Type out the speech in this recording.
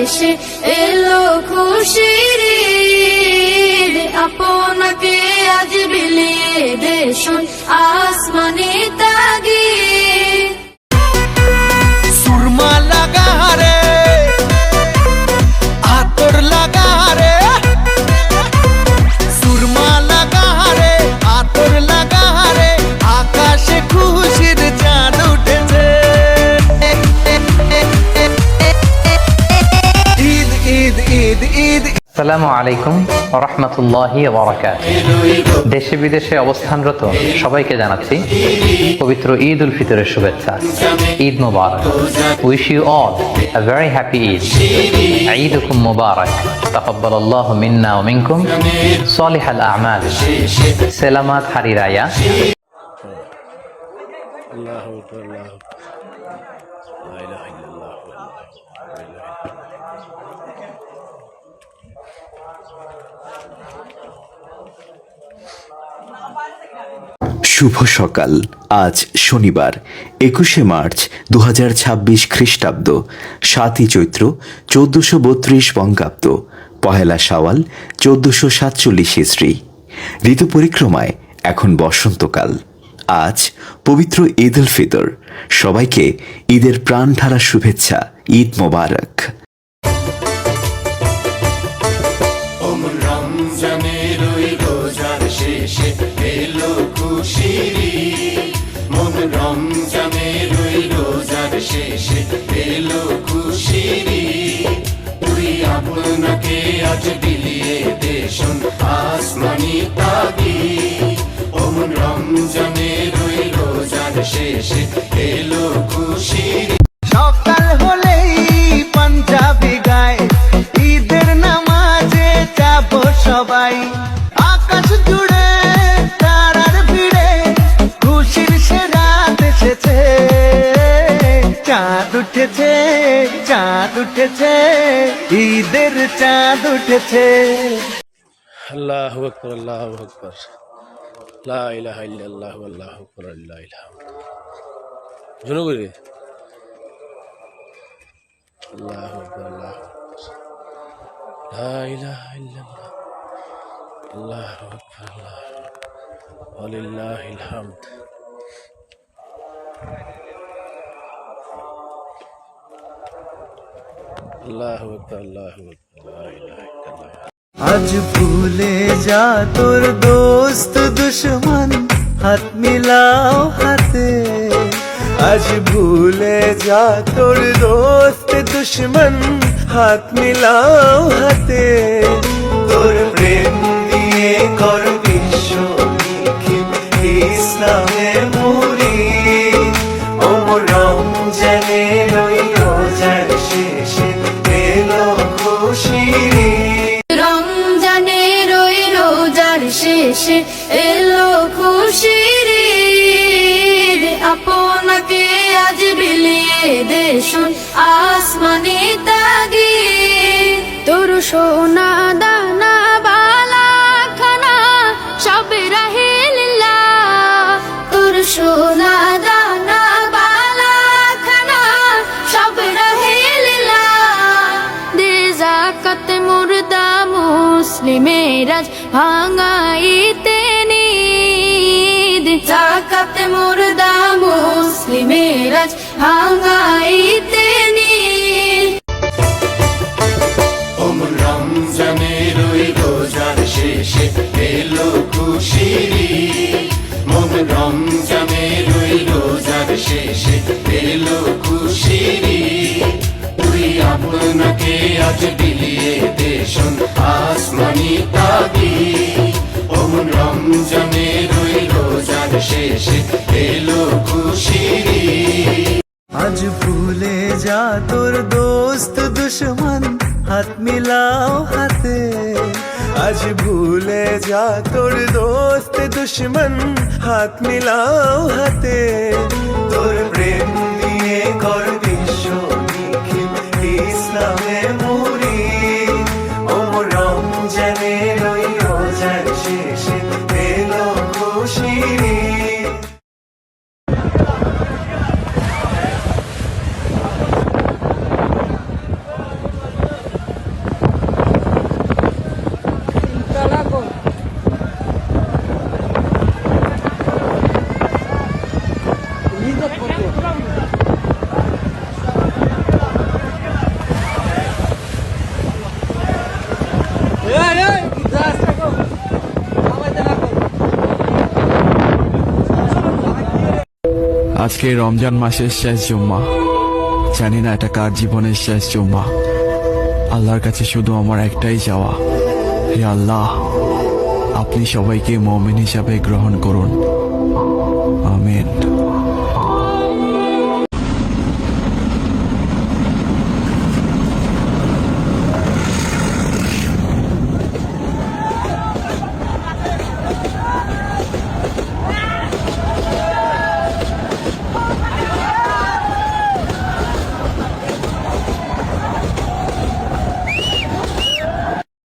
শেষে এলো খুশির ঈদ, আপনাকে আজ বিলিয়ে দেশুন আসমানি তাগিদ। সুরমা লাগা রে, আতর লাগা রে, সুরমা লাগা রে, আতর লাগা রে, আকাশে খুশির চাঁদ উঠেছে। ঈদ ঈদ ঈদ ঈদ। আসসালামু আলাইকুম ওয়া রাহমাতুল্লাহি ওয়া বারাকাতুহু। দেশে বিদেশে অবস্থানরত সবাইকে জানাচ্ছি পবিত্র ঈদ উল ফিতরের শুভেচ্ছা। Eid Mubarak. Wish you all a very happy Eid. ঈদুকুম মুবারক। তাকাব্বালাল্লাহু মিন্না ওয়া মিনকুম সালিহাল আ'মাল। সেলামাত হারি রায়া। আল্লাহু আকবার, আল্লাহু আকবার, লা ইলাহা ইল্লাল্লাহ। শুভ সকাল। আজ শনিবার 21শে মার্চ 2026 খ্রিস্টাব্দ, 7ই চৈত্র 1432 বঙ্গাব্দ, পহেলা শাওয়াল 1447 ইসরি। ঋতু পরিক্রমায় এখন বসন্তকাল। আজ পবিত্র ঈদ উল ফিতর। সবাইকে ঈদের প্রাণ ঢালা শুভেচ্ছা। ঈদ মোবারক। রমজানের ওই রোজার শেষে এলো খুশির ঈদ, মন রমজানের ওই রোজার শেষে এলো খুশির ঈদ। তুই আপনাকে আজ বিলিয়ে দেশুন আসমানি তাগিদ, মন রমজানের ওই রোজার শেষে এলো খুশির ঈদ। সকাল হলেই পাঞ্জাবি গায়, ঈদের নামাজে যাব সবাই। আকাশ জুড়ে তারার ভিড়ে খুশির সে রাত এসেছে। চাঁদ উঠেছে, চাঁদ উঠেছে, ঈদের চাঁদ উঠেছে। আল্লাহু আকবার, আল্লাহু আকবার, লা ইলাহা ইল্লাল্লাহ, আল্লাহু আকবার, লিল্লাহিল হামদ। জনগণে আল্লাহু আকবার, আল্লাহু আকবার, লা ইলাহা ইল্লাল্লাহ, আল্লাহু আকবার, ওয়া লিল্লাহিল হামদ। আল্লাহু আকবার, আল্লাহু আকবার, লা ইলাহা ইল্লাল্লাহ। আজ ভুলে যা তোর দোস্ত দুশ্মন, হাত মিলাও হাতে। আজ ভুলে যা তোর দোস্ত দুশ্মন, হাত মিলাও হাতে। তোর প্রেম দিয়ে কর বিশ্ব নিখিল ইসলামের মুরিদ। ও রমজানের ওই রোজার শেষে এলো খুশির ঈদ। রমজানের ওই রোজার শেষে এলো খুশির ঈদ, আপনাকে আজ বিলিয়ে দেশুন আসমানি তাগিদ। তোর সোনা দানা বালা খানা সব রাহে লিল্লাহ, তোর সোনা দানা বালা খানা সব রাহে লিল্লাহ। দে যাকাত মুর্দা মুসলিমের আজ ভাঙাইতে নিদ, যাকাত মুর্দা মুসলিমের আজ ভাঙাইতে নিদ। রমজানের ওই রোজার শেষে এলো খুশির ঈদ, মন রমজানের ওই রোজার শেষে এলো খুশির ঈদ। তুই আপনাকে আজ বিলিয়ে দেশুন আসমানি তাগিদ, মন রমজানের ওই রোজার শেষে এলো খুশির ঈদ। আজ ভুলে যা তোর দোস্ত দুশ্মন, হাত মিলাও হাতে। আজ ভুলে যা তোর দোস্ত দুশ্মন, হাত মিলাও হাতে। তোর প্রেম দিয়ে কর বিশ্ব নিখিল ইসলামের মুরিদ। ও রমজানের ওই রোজার শেষে এলো খুশির ঈদ। আজকে এই রমজান মাসের শেষ জুম্মা। জানি না এটা কার জীবনের শেষ জুম্মা। আল্লাহর কাছে শুধু আমার একটাই চাওয়া, হে আল্লাহ, আপনি সবাইকে মুমিন হিসাবে গ্রহণ করুন। আমিন।